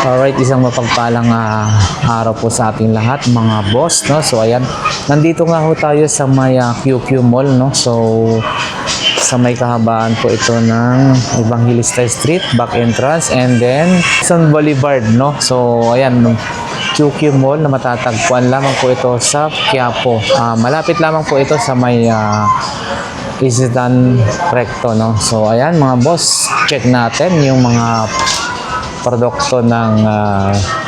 Alright, isang mapagpalang araw po sa ating lahat mga boss, no? So ayan, nandito nga ho tayo sa may QQ Mall, no? So sa may kahabaan po ito ng Evangelista Street, back entrance, and then Quezon Boulevard, no? So ayan, QQ Mall na matatagpuan lamang po ito sa Quiapo. Malapit lamang po ito sa may Isitan Recto, no? So ayan mga boss, check natin yung mga produkto ng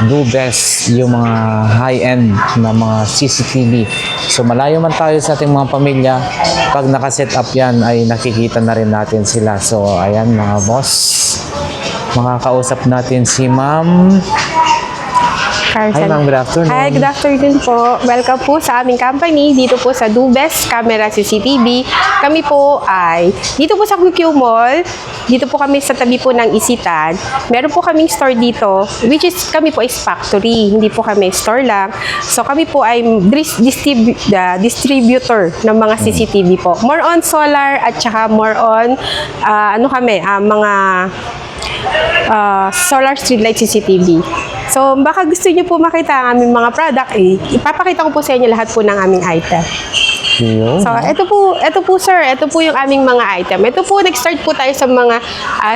Do Best, yung mga high-end na mga CCTV. So malayo man tayo sa ating mga pamilya, pag nakaset up yan ay nakikita na rin natin sila. So ayan mga boss, makakausap natin si Ma'am. Hi Ma'am, good afternoon. Hi, good afternoon po. Welcome po sa aming company dito po sa Do Best Camera CCTV. Kami po ay dito po sa QQ Mall. Dito po kami sa tabi po ng Isitan. Meron po kaming store dito, which is kami po is factory. Hindi po kami store lang. So kami po ay distributor ng mga CCTV po. More on solar at saka more on mga solar streetlight CCTV. So, baka gusto niyo po makita ang aming mga product, ipapakita ko po sa inyo lahat po ng aming item. So, ito po sir, ito po yung aming mga item. Ito po, nag-start po tayo sa mga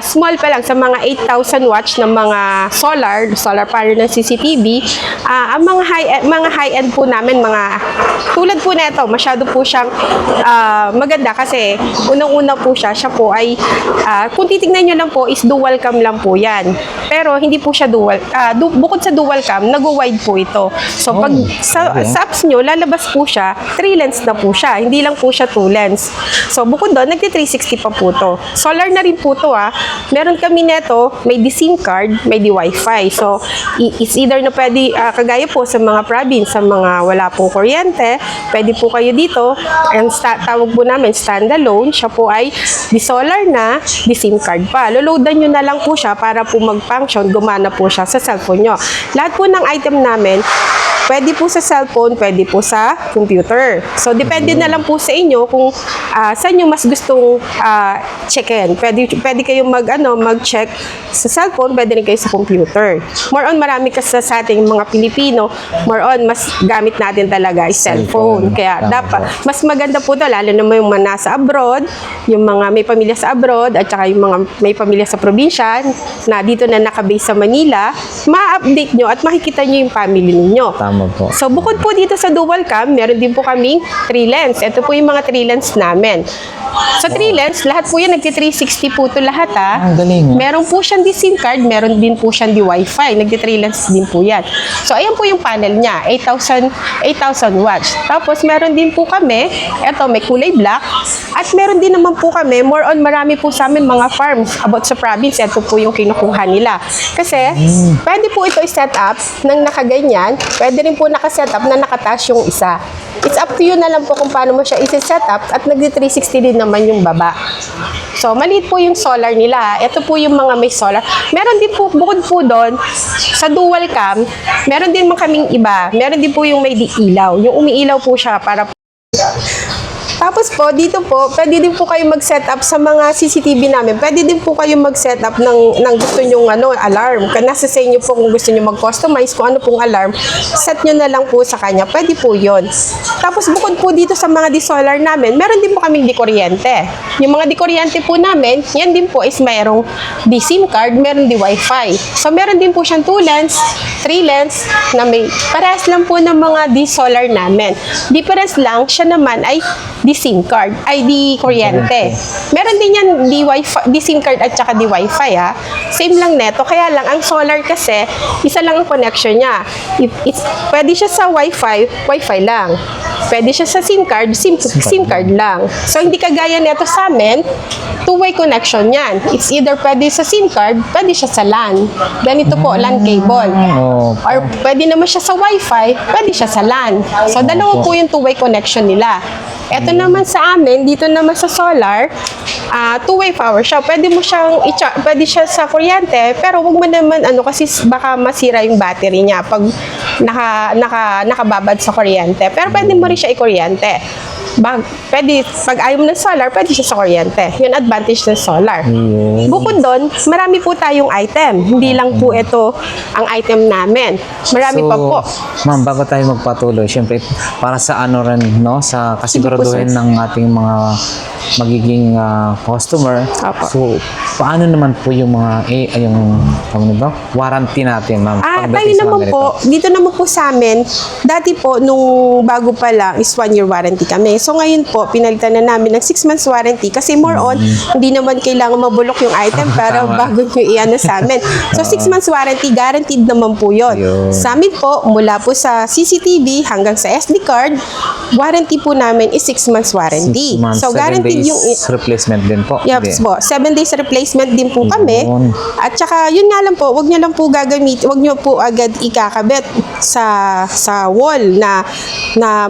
small pa lang, sa mga 8,000 watts ng mga solar panel ng CCTV. Ang mga high-end po namin, mga tulad po na ito, masyado po siyang maganda kasi unang-una po siya po ay, kung titignan nyo lang po, is dual cam lang po yan. Pero hindi po siya dual, bukod sa dual cam, nag-wide po ito. So, pag sa apps nyo, lalabas po siya, 3 lens na po siya. Hindi lang po siya 2 lens. So, bukod doon, nagti-360 pa po to. Solar na rin po to Meron kami neto, may di-SIM card, may di-Wi-Fi. So, it's either na pwede, kagaya po sa mga province, sa mga wala pong kuryente, pwede po kayo dito, ang tawag po namin, standalone, siya po ay di-solar na, di-SIM card pa. Loloadan nyo na lang po siya para po mag-function, gumana po siya sa cellphone nyo. Lahat po ng item namin, pwede po sa cellphone, pwede po sa computer. So, depende na lang po sa inyo kung saan nyo mas gustong check-in. Pwede kayong mag-check sa cellphone, pwede rin kayo sa computer. More on, marami kasi sa ating mga Pilipino, more on, mas gamit natin talaga is cellphone. Kaya, dapat, mas maganda po ito, lalo naman yung mga nasa abroad, yung mga may pamilya sa abroad, at saka yung mga may pamilya sa probinsya, na dito na nakabase sa Manila, ma-update nyo at makikita nyo yung family ninyo. Tama po. So, bukod po dito sa dual cam, meron din po kaming 3 lens. Ito po yung mga 3 lens namin. So, 3 lens, lahat po yan, nagti-360 po ito lahat Ang galing. Meron po siyang di-SIM card, meron din po siyang di-Wi-Fi. Nagti-3 lens din po yan. So, ayan po yung panel niya, 8,000 watts. Tapos, meron din po kami, ito, may kulay black. At meron din naman po kami, more on, marami po sa amin mga farms about sa province. Ito po yung kinukuha nila. Kasi, pwede po ito i-set up ng nakaganyan. Pwede rin po nakaset up na nakataas yung isa. It's up to you na lang po kung paano mo siya i-set up at nagdi-360 din naman yung baba. So, maliit po yung solar nila. Ito po yung mga may solar. Meron din po, bukod po doon, sa dual cam, meron din mga kaming iba. Meron din po yung may di-ilaw. Yung umiilaw po siya para tapos po, dito po, pwede din po kayo mag-set up sa mga CCTV namin. Pwede din po kayo mag-set up ng gusto nyong alarm. Nasa sa inyo po kung gusto nyo mag-customize kung ano pong alarm, set nyo na lang po sa kanya. Pwede po yon. Tapos bukod po dito sa mga di-solar namin, meron din po kaming di-kuryente. Yung mga di-kuryente po namin, yan din po is mayroong di-SIM card, meron di-Wi-Fi. So meron din po siyang 2 lens, 3 lens, na may parehas lang po ng mga di-solar namin. Difference lang, siya naman ay di-SIM card, ay di-kuryente. Meron din yan di-SIM card at saka di-Wi-Fi Same lang neto. Kaya lang, ang solar kasi, isa lang ang connection niya. Pwede siya sa Wi-Fi lang. Pwede siya sa SIM card card lang. So, hindi kagaya neto sa amin, two-way connection yan. It's either pwede sa SIM card, pwede siya sa LAN. Ganito po, LAN cable. Or pwede naman siya sa Wi-Fi, pwede siya sa LAN. So, dalawa po yung two-way connection nila. Ito naman sa amin, dito naman sa solar, two-way power siya. Pwede mo siyang pwede siya sa kuryente, pero wag mo naman kasi baka masira yung battery niya pag nakababad sa kuryente. Pero pwede mo rin siya i-kuryente. Pwede, pag ayaw mo ng solar, pwede siya sa kuryente. Yun advantage ng solar. Yun. Bukod doon, marami po tayong item. Hindi lang po ito ang item namin. Marami pa po. Ma'am, bago tayo magpatuloy, syempre, para sa ano rin, no? Sa kasiguraduhin Sige po, ng ating mga magiging customer. Apo. So, paano naman po yung mga, ano ba? Warranty natin, ma'am? Tayo pagdating sa naman mga po, dito naman po sa amin, dati po, nung bago pa lang, is 1 year warranty kami. So ngayon po, pinalitan na namin ng 6 months warranty kasi more on, hindi naman kailangan mabulok yung item para Tama. bago nyo i-ano sa amin. So 6 months warranty, guaranteed naman po yun. Ayun. Sa amin po, mula po sa CCTV hanggang sa SD card, warranty po namin is 6 months warranty. 6 months, So 7 guaranteed days yung replacement din po. Yes po. 7 days replacement din po kami. Yun. At saka, yun nga lang po, wag nyo lang po gagamit, wag nyo po agad ikakabit sa wall na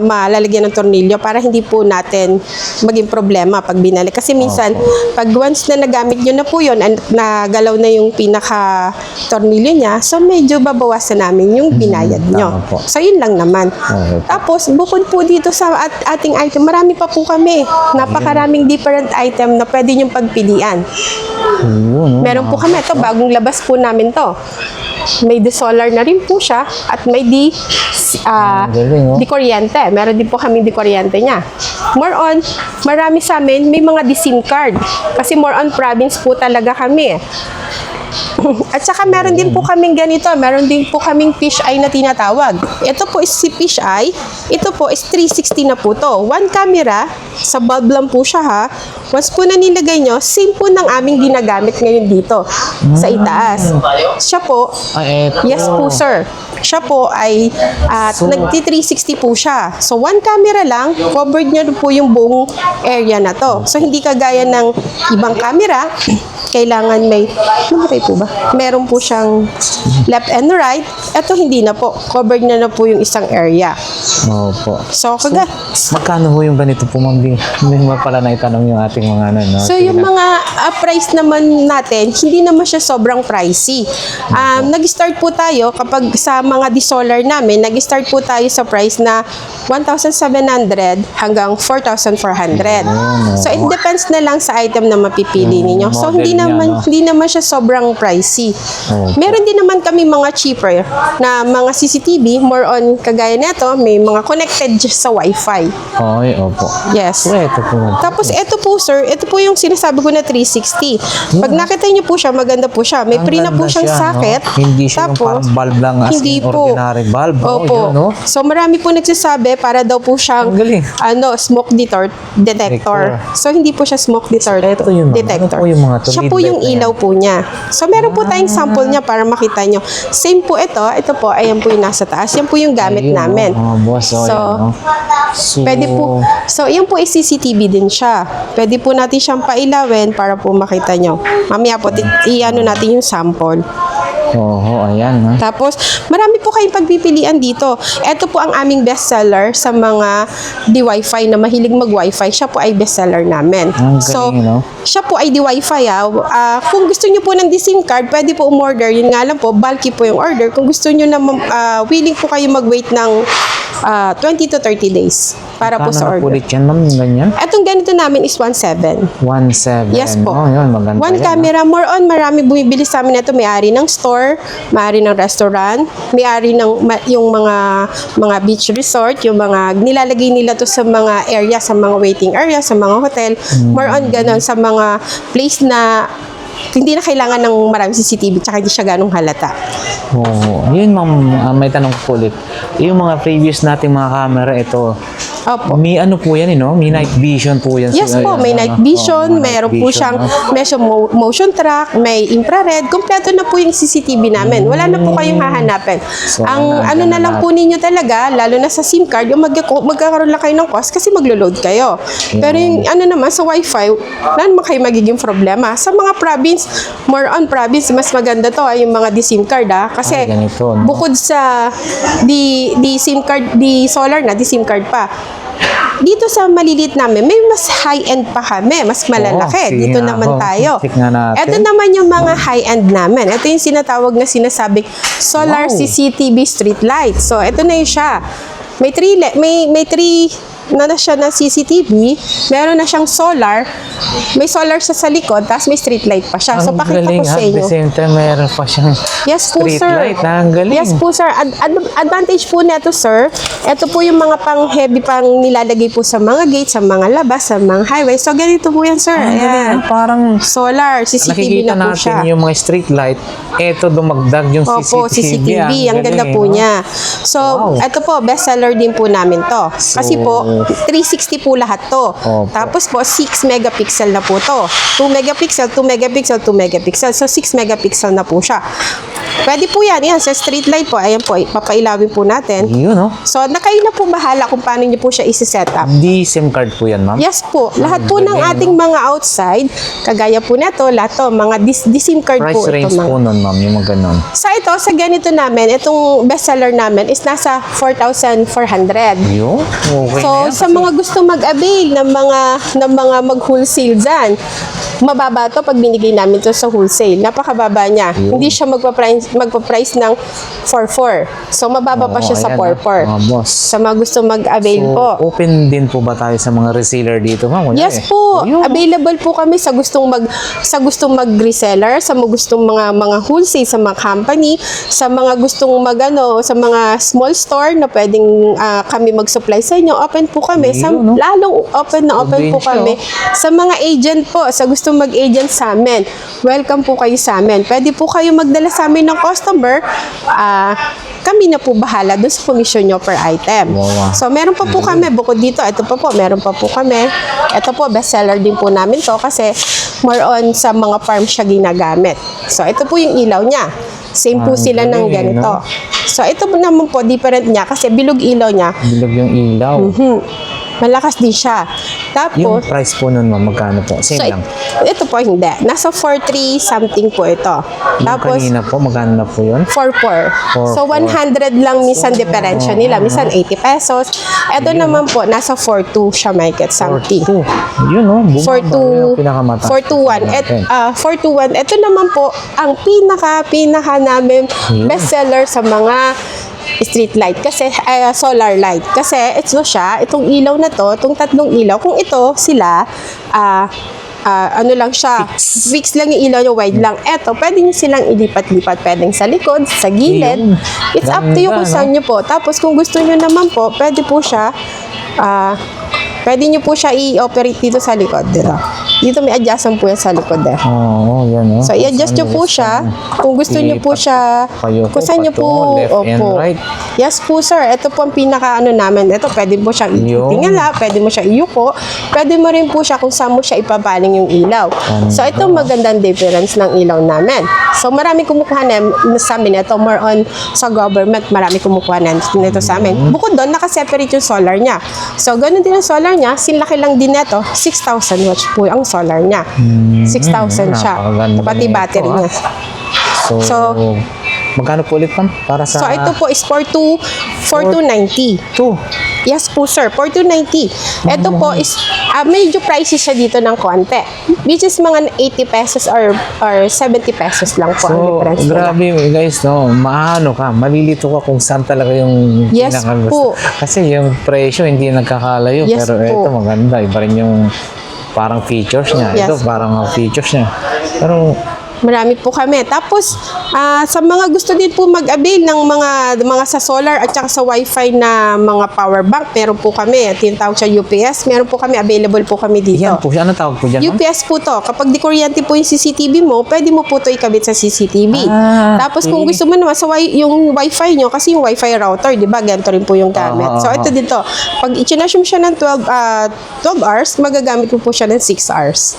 malalagyan ng tornilyo para hindi po natin maging problema pag binalik. Kasi minsan, pag once na nagamit nyo na po yun, nagalaw na yung pinaka-tornilyo niya, so medyo babawasan namin yung binayad nyo. tama po. So, yun lang naman. Okay. Tapos, bukod po dito sa ating item, marami pa po kami. Napakaraming different item na pwede nyong pagpilian. Yun, no? Meron po kami. Ito, bagong labas po namin to. May di-solar na rin po siya at may galing, oh. di kuryente. Meron din po kami di kuryente niya. More on, marami sa amin, may mga di-SIM card. Kasi more on province po talaga kami. At saka meron din po kaming ganito, meron din po kaming fish eye na tinatawag. Ito po is si fish eye, ito po is 360 na po to. One camera, sa bulb lang po siya ha. Once po na nilagay nyo, same po ng aming ginagamit ngayon dito sa itaas. Siya po, Ay, eto. yes po sir. Siya po ay nagti-360 po siya. So, one camera lang, covered nyo po yung buong area na to. So, hindi kagaya ng ibang camera, kailangan may po ba? Meron po siyang left and right. Ito hindi na po. Covered na po yung isang area. Opo. So, Magkano ho yung ganito po, ma'am? Hindi mo pala naitanong yung ating mga ano, no? So, Sige yung na. mga price naman natin, hindi naman siya sobrang pricey. Nag-start po tayo kapag sa mga di-solar namin, nag-start po tayo sa price na 1,700 hanggang 4,400. So, it depends na lang sa item na mapipili ninyo. So, model niya, no? hindi naman siya sobrang pricey. Opo. Meron din naman kami mga cheaper na mga CCTV, more on kagaya nito, may mga connected sa Wi-Fi. Ay, opo. Yes. So, eto po, ma'am. Tapos ito po sir, ito po yung sinasabi ko na 360. Pag nakita niyo po siya, maganda po siya. May Ang pre na po ganda siyang siya, no? socket. Hindi siya yung parang bulb lang as hindi in po. ordinary bulb. Oh, Opo. yun, no? So marami po nagsasabi para daw po siyang Ang galing. smoke detector. Detector. So hindi po siya smoke detector. Ito yun, ma'am. detector. Ano po yung mga to? Siya Lead po yung light na yan? ilaw po niya. So meron po tayong sample niya para makita nyo. Same po ito. Ito po, ayan po yung nasa taas. Yan po yung gamit Ayun, namin. Mga boss, So, yan, no? So, pwede po. So, yan po is CCTV din siya. Pwede po natin siyang pailawin para po makita nyo. Mamaya po, i-ano natin yung sample. Oo, ayan, ha? Tapos, marami po kayong pagpipilian dito. Ito po ang aming bestseller sa mga di-Wi-Fi na mahilig mag-Wi-Fi. Siya po ay bestseller namin. Ang So, galing, no? siya po ay di-Wi-Fi. Kung gusto nyo po ng di-SIM card, pwede po umorder. Yun nga lang po, bulky po yung order. Kung gusto nyo na willing po kayo mag-wait ng 20 to 30 days para po sa Kano na order. ulit yan, ma'am, yung ganyan? Etong ganito namin is 1.7. 1.7. Yes po. Oh, yun, maganda One yan, camera, more on, marami bumibili sa amin ito. May-ari ng store, may-ari ng restaurant, may-ari ng yung mga beach resort, yung mga nilalagay nila to sa mga area, sa mga waiting area, sa mga hotel. More on ganon, sa mga place na hindi na kailangan ng maraming CCTV tsaka hindi siya ganong halata. Oo. Yun, ma'am, may tanong ko ulit. Yung mga previous nating mga camera, ito, Opo. may ano po yan, no? May night vision po yan. Yes po, may night vision, mayroon po siyang motion track, may infrared, kompleto na po yung CCTV namin. Wala na po kayong hahanapin. So, Ang ano na lang po ninyo talaga, lalo na sa SIM card, yung magkakaroon lang kayo ng cost kasi maglo-load kayo. Pero yung ano naman sa Wi-Fi, wala naman kayo magiging problema. Sa mga province, more on province, mas maganda to yung mga di-SIM card kasi ganito, no? bukod sa di SIM card, di solar na, di SIM card pa. Dito sa malilit namin, may mas high-end pa kami, mas malalaki. sige Dito nga naman ho. tayo. Check nga natin. Ito naman yung mga high-end namin. Ito yung sinatawag na sinasabing solar Wow. CCTV street light. So, ito na yun siya. May three na siya ng CCTV, meron na siyang solar, may solar siya sa likod, tapos may street light pa siya. So, Ang pakita galing, ko sa at the inyo. same time, mayroon pa siyang Yes po, street sir. light. Ang galing. Yes po, sir. Advantage po neto, sir. Ito po yung mga pang-heavy pang nilalagay po sa mga gate, sa mga labas, sa mga highway. So, ganito po yan, sir. Ang galing, Ayan. parang Solar, CCTV nakikita na po natin siya. yung mga street light. Ito, dumagdag yung Opo, CCTV. Ang ganda galing, po no? niya. So, Wow. ito po, bestseller din po namin to. Kasi So, po, 360 po lahat to. Opo. Tapos po, 6 megapixel na po to. 2 megapixel, 2 megapixel, 2 megapixel. So, 6 megapixel na po siya. Pwede po yan. Yan, sa street light po. Ayan po, papailawin po natin. Yun, no? So, kayo na po bahala kung paano niyo po siya isi-set up. Di SIM card po yan, ma'am? Yes po. Lahat po ng galing, ating mga outside, kagaya po na to, lahat to, mga SIM card Price po. range ito, mga po nun, ma'am, yung mga ganun. sa ito, sa ganito namin, itong bestseller namin is nasa 4,400. Yun? Okay So, na yan. sa mga gusto mag-avail ng mga mag-wholesale dyan, mababa to pag binigay namin to sa wholesale. Napakababa niya. Yun. Hindi siya magpa-price ng 4,400. So, mababa pa Oo, siya sa ayan, 4,400. mga boss. Sa mga gusto mag-avail So, po. open din po ba tayo sa mga reseller dito, ma'am? Wala Yes eh. po. Yun. Available po kami sa gustong mag-reseller, sa mga gustong mga wholesale, sa mga company, sa mga gustong sa mga small store na pwedeng kami mag-supply sa inyo. Open po kami. Yun, no? Lalong open na open po Convention. kami. Sa mga agent po, sa gustong mag-agent sa amin, welcome po kayo sa amin. Pwede po kayo magdala sa amin ng customer. Kami na po bahala doon sa commission nyo per item. Wow. So, meron pa po kami, bukod dito, ito pa po, meron pa po kami. Ito po, bestseller din po namin to kasi more on sa mga farm siya ginagamit. So, ito po yung ilaw niya. Same po Ang sila ng galing, ganito. no? So, ito po naman po, different niya kasi bilog ilaw niya. Bilog yung ilaw. Malakas din siya. Yung Tapos, price po nun, ma'am, magkano po? Same so, lang. ito po hindi. Nasa 4,300 something po ito. Yung Tapos, kanina po, magkano na po yun? 4,400. So, 4,400. 100 lang minsan diferensya nila. Minsan 80 pesos. Ito naman po, nasa 4,200 siya, Mike, something. 4,200. Yun, no? Bumaba. 4,200. Yun ang pinakamataas. 4,200. Ito naman po, ang pinaka namin bestseller sa mga street light kasi solar light kasi ito siya, itong ilaw na to, itong tatlong ilaw, kung ito sila ano lang siya, fix lang yung ilaw, yung wide lang. Eto, pwede nyo silang ilipat-lipat. Pwedeng sa likod, sa gilid. Yun. It's up to you Ganda, kung saan nyo po. Tapos, kung gusto nyo naman po, pwede po siya, pwede nyo po siya i-operate dito sa likod. Dito may adjustment po yan sa likod eh. Oo, yan, no? So, i-adjust nyo po siya. Kung gusto nyo po siya, Kayo kung saan nyo po, left and right. Yes po, sir. Ito po ang pinaka-ano namin. Ito, pwede mo siyang itingala, pwede mo siya iyuko, pwede mo rin po siya kung saan mo siya ipabaling yung ilaw. So, ito magandang difference ng ilaw namin. So, marami kumukuha na sa amin. Ito, more on sa government, marami kumukuha na nito sa amin. Bukod doon, nakaseparate yung solar niya. So, ganun din ang solar niya. Sinlaki lang din neto, 6,000 watts po ang solar niya. 6,000 siya. Napakaganda Pati nito, battery niya. So, magkano po ulit, ma'am? Para sa... So, ito po is 4,290. 2. Yes po, sir. 4,290. Ito po is, medyo pricey siya dito ng konti. Which is mga 80 pesos or 70 pesos lang po ang So, difference nila. grabe guys, no? Maano ka, malilito ka kung saan talaga yung Yes pinakagusto. po. Kasi yung presyo hindi nagkakalayo. Yes pero po. ito maganda. Iba rin yung parang features niya. Yes Ito parang features niya. Pero Marami po kami. Tapos, sa mga gusto din po mag-avail ng mga sa solar at saka sa wifi na mga power bank, meron po kami. Tinatawag siya UPS. Meron po kami, available po kami dito. yan po, ano tawag po dyan, ma'am? UPS po to. Kapag di kuryente po yung CCTV mo, pwede mo po to ikabit sa CCTV. Tapos kung gusto mo naman yung wifi nyo, kasi yung wifi router, di ba, ganito rin po yung gamit. So ito dito, pag i-charge mo siya ng 12 hours, magagamit mo po siya ng 6 hours.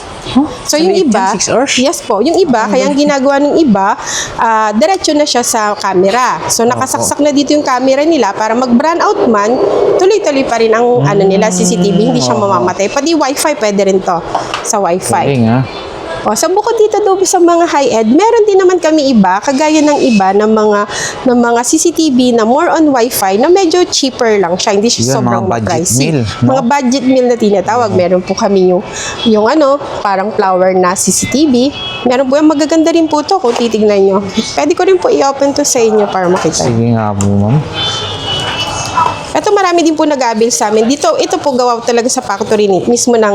So yung Maliit iba, yan, 6 hours? yes po, yung iba, kaya ang ginagawa ng iba, diretso na siya sa camera. So nakasaksak na dito yung camera nila para mag-brownout out man, tuloy-tuloy pa rin ang ano nila CCTV, hindi siya mamamatay. Pati wifi pwede rin to sa wifi. Galing, ha? O, so bukod dito doon sa mga high-end, meron din naman kami iba, kagaya ng iba ng mga CCTV na more on Wi-Fi na medyo cheaper lang siya, hindi siya Yun, sobrang mga budget pricey. meal, no? Mga budget meal na tinatawag. Meron po kami yung ano, parang flower na CCTV. Meron po yung magaganda rin po to kung titignan nyo. Pwede ko rin po i-open to sa inyo para makita. Sige nga po, ma'am. Ito marami din po nag-aabil sa amin. Ito po gawa talaga sa factory mismo ng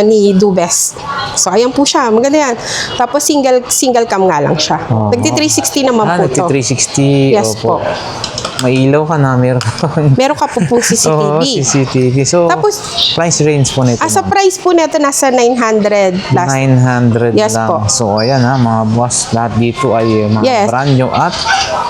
ni Dubes. So ayan po siya, maganda yan. Tapos single cam nga lang siya. Nagti 360 naman po to. Nagti 360. Yes Opo. po. May ilaw ka na, meron ka. Meron ka po pong CCTV. Oo, CCTV. So, Tapos, price range po nito. Sa price po nito, nasa 900 plus. 900 Yes lang. po. So, ayan ha, mga boss. Lahat dito ay mga Yes. brand new at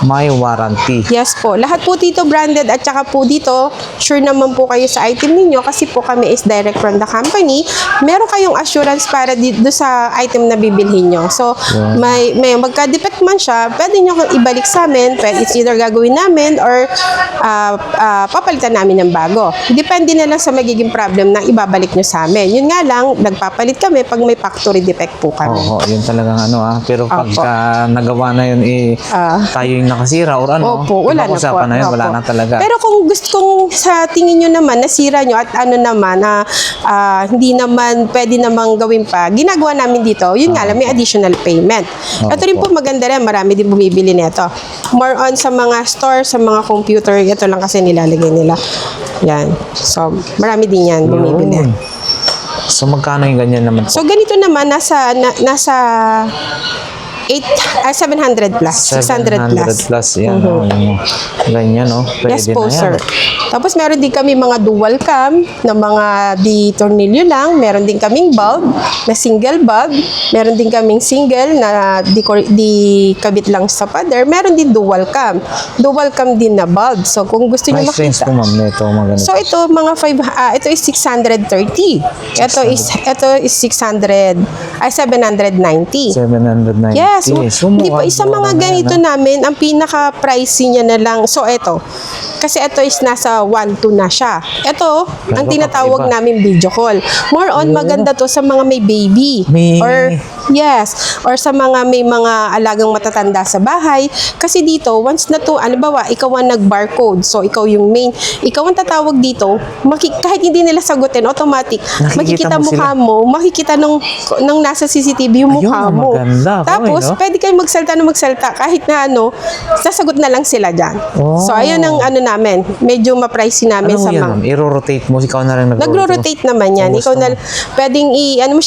may warranty. Yes po. Lahat po dito branded at saka po dito, sure naman po kayo sa item ninyo kasi po kami is direct from the company. Meron kayong assurance para dito sa item na bibilhin nyo. So, may magka-defect man siya, pwede nyo ibalik sa amin. Pwede, it's either gagawin namin or papalitan namin ng bago. Depende na lang sa magiging problem na ibabalik nyo sa amin. Yun nga lang, nagpapalit kami pag may factory defect po kami. Oo, yun talagang Pero Opo. pagka nagawa na yun, tayo yung nakasira or Opo, wala na po. usapan na yun, wala Opo. na talaga. Pero kung gusto kong sa tingin nyo naman, nasira nyo at hindi naman pwede namang gawin pa, ginagawa namin dito, yun nga lang, may additional payment. Ito rin po maganda rin, marami din bumibili nito. More on sa mga store, sa mga computer, ito lang kasi nilalagay nila. Yan. So, marami din yan bumibili. Yun. So, magkano yung ganyan naman? So, ganito naman, nasa 700 plus. 600 plus. plus. Yan, yung ganyan, Pwede Yes po, na yan. sir. Tapos meron din kami mga dual cam na mga di tornilyo lang. Meron din kaming bulb na single bulb. Meron din kaming single na di kabit lang sa pader. Meron din dual cam. Dual cam din na bulb. So kung gusto niyo Price range makita. po, ma'am, nito, mga ganito. So ito mga ito is 630. Ito is 790. 790. Yes. So, Hindi pa isa mga ganito namin, ang pinaka-pricey niya na lang. So ito. Kasi ito is nasa 1.2 na siya. Ito, ang tinatawag kakaiba. namin video call. More on maganda to sa mga may baby. Or sa mga may mga alagang matatanda sa bahay. Kasi dito, once na to, ikaw ang nag-barcode. So, ikaw yung main. Ikaw ang tatawag dito, kahit hindi nila sagutin, automatic, makikita mo mukha sila. mo, makikita nung nasa CCTV yung mukha Ayun, mo. maganda. Tapos, Okay, no? pwede kayo magsalta kahit na sasagot na lang sila dyan. Oh. So, ayun ang namin. Medyo ma-pricey namin Ano sa yan, mga... ma'am? I-rotate mo, ikaw na lang Nagro-rotate naman yan. Ikaw na, pwedeng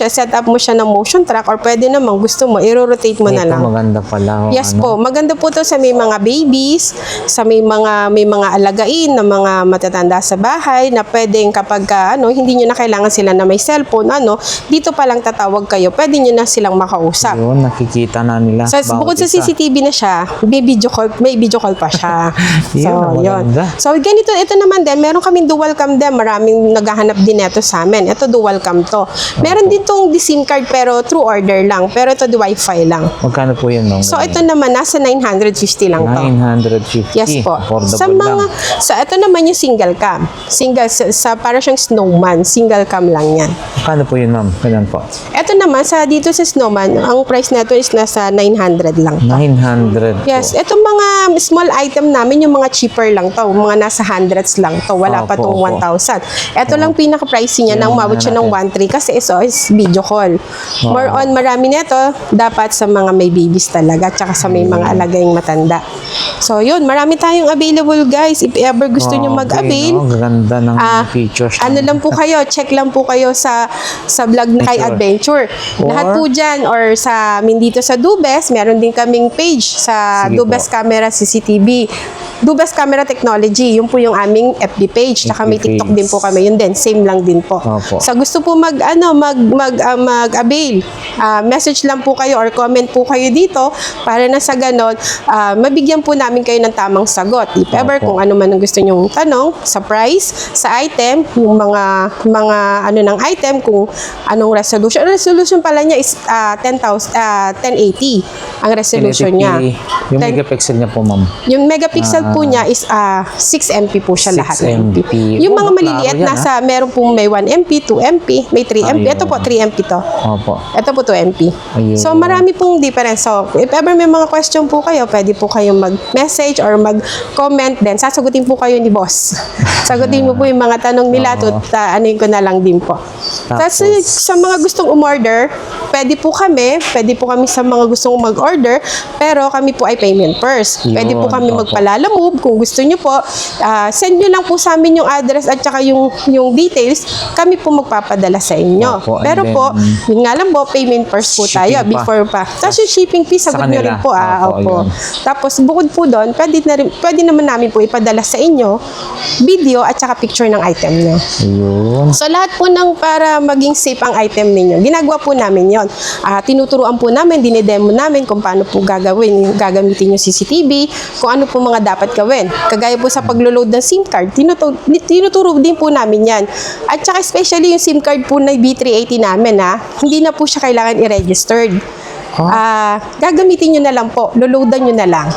set up mo siya ng motion track or pwede naman gusto mo, i-rotate mo na Ito, lang. maganda pala. Yes po. Maganda po to sa may mga babies, sa may mga alagain na mga matatanda sa bahay na pwedeng kapag hindi nyo na kailangan sila na may cellphone, dito pa lang tatawag kayo, pwede nyo na silang makausap. Yun, nakikita na nila. So, bukod sa CCTV na siya, may video call pa siya. Yun, maganda. So, ganito, ito naman din, meron kaming dual cam din, maraming naghahanap din ito sa amin. Ito, dual cam to. Meron din tong SIM card pero through order lang, pero ito di Wi-Fi lang. Magkano po yun, ma'am? So, ito naman, nasa 950 lang to. 950. Yes po. Affordable lang. Ito naman yung single cam. Para siyang snowman. Single cam lang yan. Magkano po yun, ma'am? Ganun po. Ito naman, dito sa snowman, ang price na ito is nasa 900 lang. 900 Yes, po. itong mga small item namin, yung mga cheaper lang to, mga nasa hundreds lang to, wala pa tong Opo. 1,000. Ito lang pinaka-pricey niya, nang Yung umabot siya ng 1,300 kasi ito is video call. More on, marami nito, dapat sa mga may babies talaga, tsaka sa may mga alagayang matanda. So, yun, marami tayong available, guys. If ever gusto nyo mag-avail, Ganda ng features. lang po kayo, check lang po kayo sa vlog na kay Adventure. Lahat po dyan, or sa dito sa Dubes, meron din kaming page sa Sige Dubes po. Camera CCTV. Dubes Camera Technology, yun po yung aming FB page. Tsaka may FB TikTok page. din po kami. Yun din, same lang din po. Opo. Sa gusto po mag-avail, message lang po kayo or comment po kayo dito para na sa ganon, mabigyan po namin kayo ng tamang sagot. If ever, Opo. kung ano man ang gusto nyong tanong, sa price, sa item, yung mga ng item, kung anong resolution. Ang resolution pala niya is 1080 ang resolution niya. Yung megapixel niya po, ma'am. Yung megapixel po niya is 6 MP po siya 6 lahat. MP. Yung mga Oh, maliliit, klaro yan, meron pong may 1 MP, 2 MP, may 3 MP. Ayun. Ito po, 3 MP to. Opo. Ito po 2 MP. Ayun. So, marami pong difference. So, if ever may mga question po kayo, pwede po kayong mag-message or mag-comment din. Sasagutin po kayo ni boss. Sagutin mo po yung mga tanong nila. Oo. Anuin ko na lang din po. Tapos, Sa mga gustong umorder, pwede po kami sa mga gustong mag-order, pero kami po ay payment first. Pwede po Yun, kami opo. magpalala move, kung gusto nyo po, send nyo lang po sa amin yung address at saka yung details, kami po magpapadala sa inyo. Opo, and Pero then, po, yun nga lang po, payment first po tayo shipping pa. before pa. Tapos yung shipping fee, Sa sagot nyo kanila. rin po. Opo, yun. Tapos bukod po doon, pwede naman namin po ipadala sa inyo video at saka picture ng item nyo. Ayun. So lahat po ng para maging safe ang item ninyo, ginagawa po namin yon. Tinuturuan po namin, dinidemo namin kung paano po gagamitin yung CCTV, kung ano po mga dapat gawin. Kagaya po sa paglo-load ng SIM card, tinuturo din po namin yan. At saka especially yung SIM card po na B380 namin, hindi na po siya kailangan i-registered. Gagamitin nyo na lang po, loloadan nyo na lang.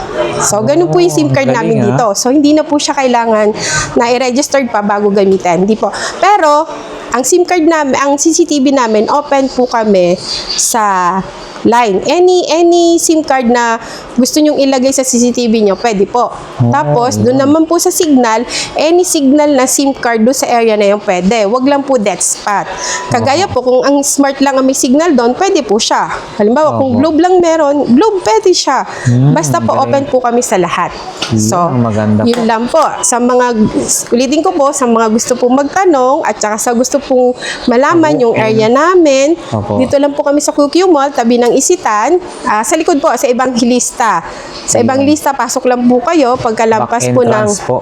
So, ganun po yung SIM card namin galing, dito. So, hindi na po siya kailangan na i-registered pa bago gamitin. Hindi po. Pero, ang SIM card namin, ang CCTV namin, open po kami sa line. Any SIM card na gusto nyong ilagay sa CCTV nyo, pwede po. Tapos, doon naman po sa signal, any signal na SIM card doon sa area na yun, pwede. Wag lang po dead spot. Kagaya po, kung ang smart lang ang may signal doon, pwede po siya. Halimbawa, kung globe lang meron, globe pwede siya. Basta po, open po kami sa lahat. So, maganda yun lang po. Sa mga, ulitin ko po, sa mga gusto pong magtanong, at saka sa gusto pong malaman yung area namin, Opo. dito lang po kami sa QQ Mall, tabi ng Isitan, sa likod po, sa Evangelista. Sa Evangelista, pasok lang po kayo, pagkalampas Back po ng entrance po.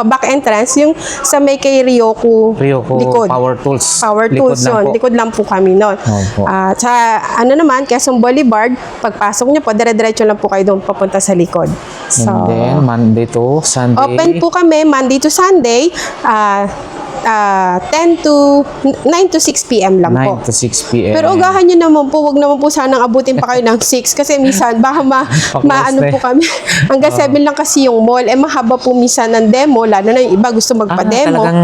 back entrance, yung sa may kay Ryoko likod. Power Tools. Power Likod Tools lang yun. po. Likod lang po kami nun. Opo. Sa ano naman, Quezon Boulevard, pagpasok nyo po, dire-diretso lang po kayo doon papunta sa likod. So, And then, Monday to Sunday. open po kami Monday to Sunday, 9 to 6 p.m. lang po. 9 to 6 p.m. Pero ugahan nyo naman po, wag naman po sanang abutin pa kayo ng 6 kasi minsan baka maano na po kami. Hanggang 7 lang kasi yung mall. Mahaba po minsan ng demo, lalo na yung iba gusto magpa-demo. Talagang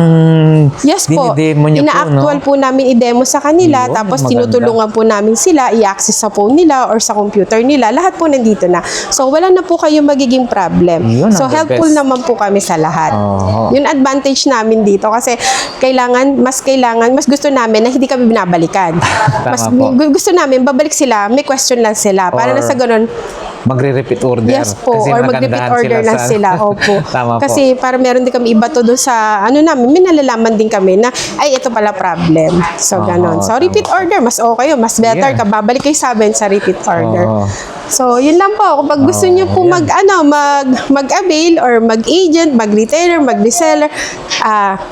Yes po. dinidemo niyo po, Ina-actual no? po namin i-demo sa kanila, Yun, tapos maganda. tinutulungan po namin sila, i-access sa phone nila or sa computer nila. Lahat po nandito na. So, wala na po kayo magiging problem. Yun ang So, the helpful best. naman po kami sa lahat. Oo. Yung advantage namin dito kasi mas gusto namin na hindi kami binabalikan. Mas po. gusto namin, babalik sila, may question lang sila. Para Or na sa ganun, magre-repeat order. yes po, Kasi or mag-repeat nagandahan order lang sila. Opo. Tama po. Kasi para meron din kami iba to doon sa ano namin, may nalalaman din kami na ay ito pala problem. So Oo, ganon. So tama repeat order, mas okay yun, mas better Yeah. ka babalik kayo sa amin sa repeat order. Oo. So yun lang po. Kung gusto niyo po yan. mag-avail or mag-agent, mag-retailer, mag-reseller,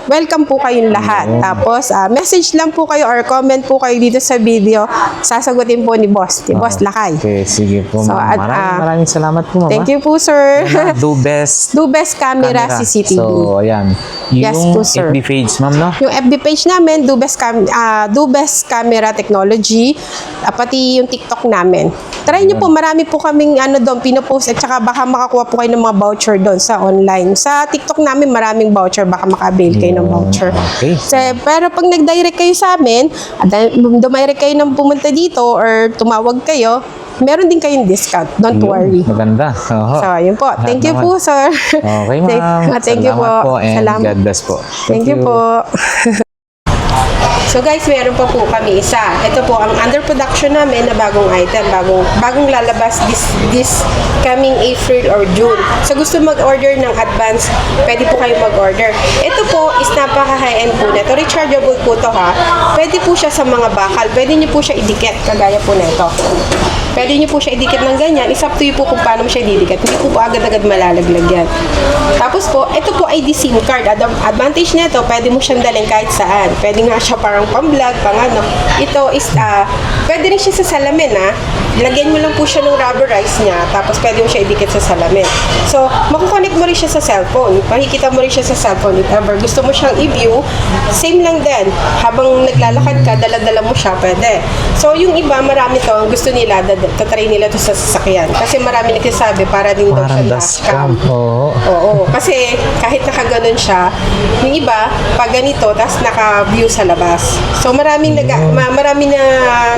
welcome po kayong lahat. Tapos message lang po kayo or comment po kayo dito sa video. Sasagutin po ni Boss, Boss Lakay. Okay, sige po, So, ma'am. Maraming salamat po, ma'am. Thank you po, sir. Do best Do best camera CCTV. So, ayan. Yung Yes po, sir. FB page, ma'am, no? Yung FB page namin, Do Best Camera Technology, pati yung TikTok namin. Try nyo po, marami po kaming doon, pinopost at saka baka makakuha po kayo ng mga voucher doon sa online. Sa TikTok namin, maraming voucher, baka maka-avail kayo ng voucher. Okay. Pero pag nag-direct kayo sa amin, dumirect kayo ng pumunta dito or tumawag kayo, meron din kayong discount. Don't worry. Maganda. Oo. So, yun po. Thank you po, sir. Okay, ma'am. Thank you Salamat po. and Salamat. God bless po. Thank you po. So guys, meron pa po kami isa. Ito po ang under production namin na bagong item, bagong lalabas this coming April or June. So gusto mag-order ng advance, pwede po kayo mag-order. Ito po is napaka high-end po nito. Rechargeable po to ha. Pwede po siya sa mga bakal. Pwede niyo po siya idikit kagaya po nito. Pwede niyo po siya idikit ng ganyan. It's up to you po kung paano mo siya idikit. Hindi po agad-agad malalaglag yan. Tapos po, ito po ay SIM card. Advantage nito, pwede mo siyang dalhin kahit saan. Pwede nga siya parang pang-vlog, pang-ano. Ito is, pwede rin siya sa salamin, ha. Lagyan mo lang po siya ng rubberize niya, tapos pwede mo siya idikit sa salamin. So, makukonect mo rin siya sa cellphone. Pakikita mo rin siya sa cellphone. If ever gusto mo siyang i-view, same lang din. Habang naglalakad ka, dala-dala mo siya, pwede. So, yung iba, marami to, ang gusto nila, tatry nila to sa sasakyan. Kasi marami nagsasabi, para din daw siya Parang dashcam. Oo. Oo, kasi kahit nakaganon siya, yung iba, pag ganito, tapos naka-view sa labas. So, marami na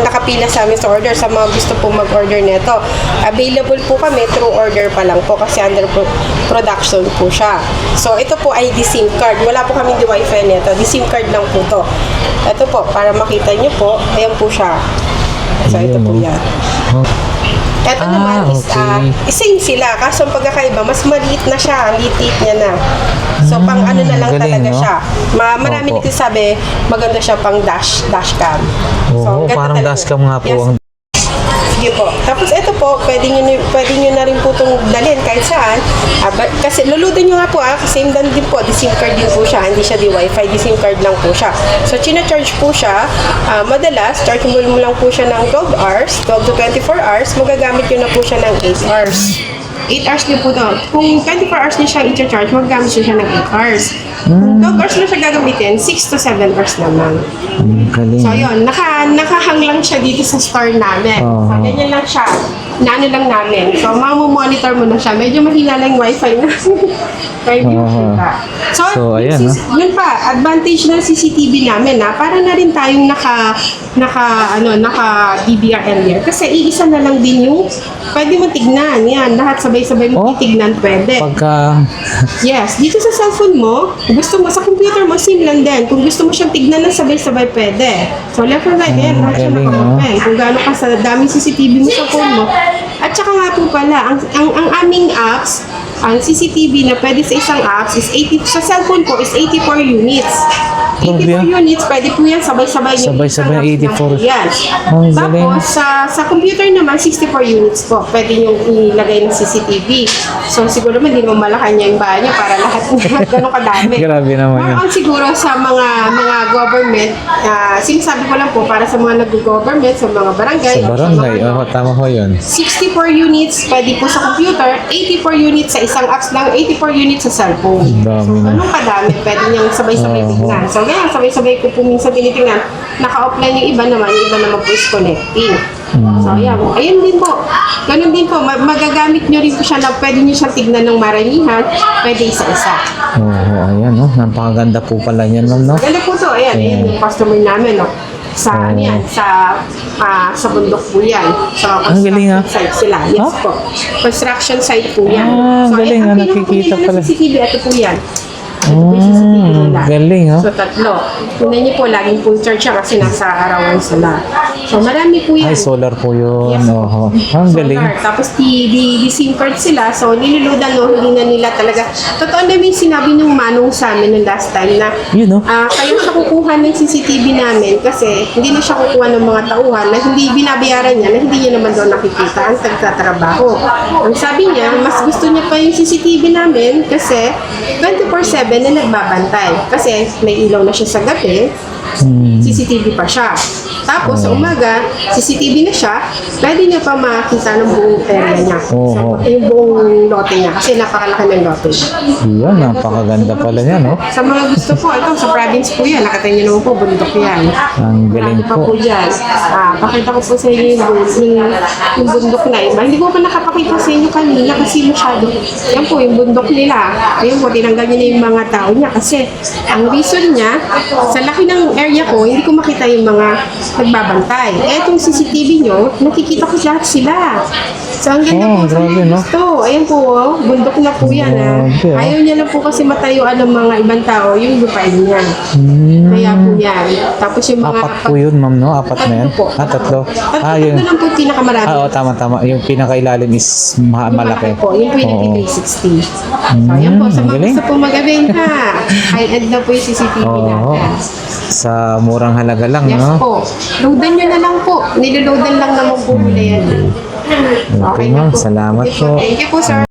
nakapila sa amin sa order, sa mga gusto po mag-order nito. Available po kami through order pa lang po kasi under production po siya. So, ito po ay SIM card. Wala po kami Wi-Fi nito. SIM card lang po to. Ito po, para makita nyo po, ayan po siya. So, ito po yan. Ito naman is, okay. same sila. Kaso ang pagkakaiba, mas maliit na siya. Liit niya na. So, pang ano na lang galing, talaga no? siya. Marami Opo. nagsasabi, maganda siya pang dashcam. Oo, ganda parang talaga. dashcam nga po Yes. ang Sige po. Tapos ito po, pwede nyo na rin po itong dalhin kahit saan. Kasi luludan nyo nga po same dan din po. Di SIM card din po siya. Hindi siya di wifi. Di SIM card lang po siya. So, china-charge po siya. Madalas, chargeable mo lang po siya ng 12 hours. 12 to 24 hours. Magagamit nyo na po siya ng 8 hours. 8 hours din po daw. Kung 24 hours niya siya i-charge, magagamit siya ng 8 hours. Kung 12 hours na siya gagamitin, 6 to 7 hours naman. galing. So, yun. Nakahang lang siya dito sa store namin. Oh. So, ganyan lang siya. Naano lang namin. So, mamomonitor mo na siya. Medyo mahina lang yung wifi na. Kaya yun siya. So, So, ayan, yun pa. Advantage ng CCTV namin, para na rin tayong naka DVR earlier. Kasi iisa na lang din yung pwede mo tignan. Yan. Lahat sabay-sabay mo tignan pwede. Pagka, Yes, dito sa cellphone mo, kung gusto mo sa computer mo, same lang din. Kung gusto mo siyang tignan ng sabay-sabay, pwede. So, left and right, ayan, lahat siya galing, naka-open. Kung gaano ka sa daming CCTV mo sa phone mo. At saka nga po pala, ang aming apps, ang CCTV na pwede sa isang apps is 80, sa cellphone po is 84 units. 84 units, pwede po yan, sabay-sabay. Sabay-sabay, 84. Yan. Ang galing. Tapos, sa computer naman, 64 units po. Pwede nyo ilagay ng CCTV. So, siguro naman, hindi mo malakan niya yung bahay niya para lahat ganun kadami. Grabe naman yun. More on siguro sa mga government, sinasabi ko lang po, para sa mga nag-government, sa mga barangay. sa barangay, tama ko yun. 64 units pwede po sa computer, 84 units sa isang apps lang, 84 units sa cellphone. Dami So, na. ganun kadami, pwede niyang sabay-sabay tingnan. So, ganyan, sabay-sabay ko po minsan tinitingnan. Naka-offline yung iba naman po is connecting. So, ayan. Ayun din po. Ganun din po. Magagamit nyo rin po siya na pwede nyo siyang tignan ng maramihan, pwede isa-isa. Oo, ayan, no? Napakaganda po pala yan, ma'am, no? Ganda po to. Ayan, ayan yung customer namin, no? Sa, ano yan, sa bundok po yan. Sa Ang galing, construction site sila. Yes po. Construction site po yan. Ang galing, ang nakikita pinaka po nila pala. na CCTV, ito po yan. Ito po yung CCTV nila. Galing, ha? So, tatlo. Kunan niyo po, laging full charge siya kasi nasa arawan sila. So, marami po yan. Ay, solar po yun. Yes. Oo. Ang galing. Solar. Tapos di SIM card sila. So, niluludan, no, hindi na nila talaga. Totoo na yung sinabi ng manong sa amin ng last time na Yun, no? kaya siya kukuha ng CCTV namin kasi hindi na siya kukuha ng mga tauhan na hindi binabayaran niya, na hindi niya naman daw nakikita ang tagtatrabaho. Ang sabi niya, mas gusto niya pa yung CCTV namin kasi 24/7 na nagbabantay. Kasi may ilaw na siya sa gabi, CCTV pa siya. Tapos sa umaga, CCTV na siya, pwede niya pa makita ng buong area niya. Oo. Yung buong lote niya kasi napakalaki ng lote niya. Yan, napakaganda pala yan, no? Sa mga gusto po, ito sa province po yan. Nakatayin niyo naman po, bundok yan. Ang galing Marami pa po. po dyan. Pakita ko po sa inyo yung bundok na iba. Hindi ko pa nakapakita sa inyo kanina kasi masyado. Yan po, yung bundok nila. Ayun po, tinanggal niya na yung mga tao niya kasi ang reason niya, sa laki ng area ko, hindi ko makita yung mga nagbabantay. Etong CCTV nyo, nakikita ko lahat sila. So, ang ganda po sa grabe, mga no? gusto. Ayan po, bundok na po yan. Grabe, Ayaw niya lang po kasi matayuan ng mga ibang tao, yung lupain niya. Kaya po yan. Tapos yung mga... Apat po yun, ma'am, no? Apat na yan? Tatlo po. Tatlo. Tatlo lang po yung pinakamarami. Oo, tama. Yung pinakailalim is malaki. Po, yun po yung Oo. 360. So, ayan po, sa mga galing. gusto po mag-abenta, high-end na po yung CCTV Oo. natin. Sa murang halaga lang, Yes no? po. Loadan nyo na lang po. Niloloadan lang naman po nila yan. Okay, na ma'am. Salamat po. Thank you po, sir.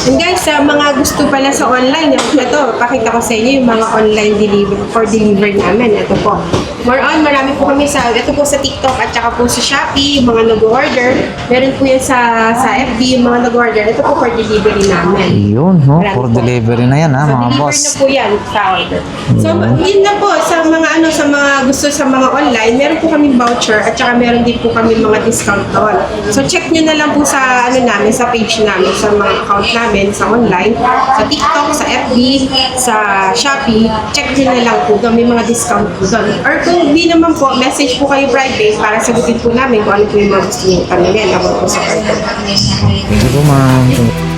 And guys, sa mga gusto pala sa online, ito, pakita ko sa inyo yung mga online delivery namin. Ito po. More on, marami po kami ito po sa TikTok at saka po sa Shopee, mga nag-order. Meron po yan sa FB, yung mga nag-order. Ito po for delivery namin. Yun, no? Marami For po. delivery na yan, ha, So, mga deliver boss. na po yan sa order. So, yun na po, sa mga gusto sa mga online, meron po kaming voucher at saka meron din po kami mga discount doon. So, check nyo na lang po sa namin, sa page namin, sa mga account namin, sa online, sa TikTok, sa FB, sa Shopee, check nyo na lang po doon, may mga discount po doon. Or kung hindi naman po, message po kayo private para sagutin po namin kung ano po yung mga gusto nyo tanongin about po sa order. Thank you po, ma'am.